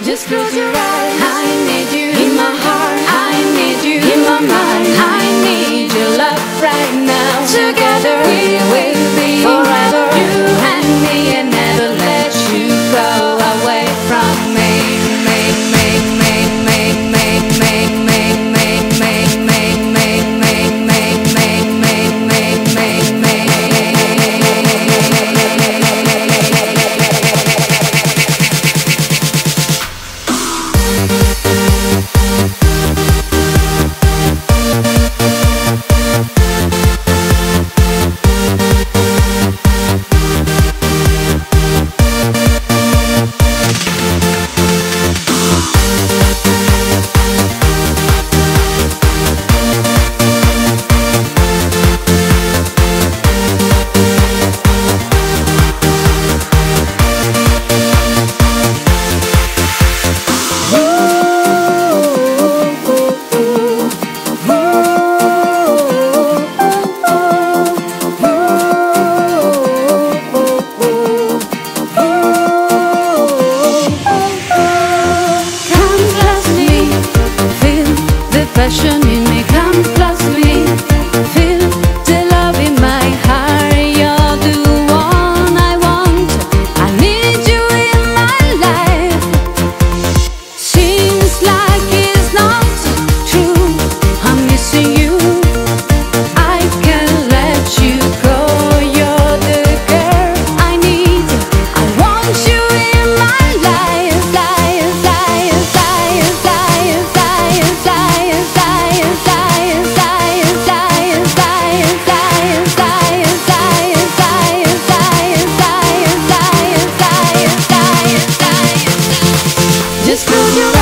Just close your eyes. I need you in my heart. I need you in my mind. I need your love right now. Together we will be forever. You and me, and never let you go away from me. Passion in me, come close to me. Feel the love in my heart. You're the one I want. I need you in my life. Seems like it's not true. I'm missing you. I can't let you go. You're the girl I need. I want you in my life. Life, life, life, life, life, life. Just close your eyes.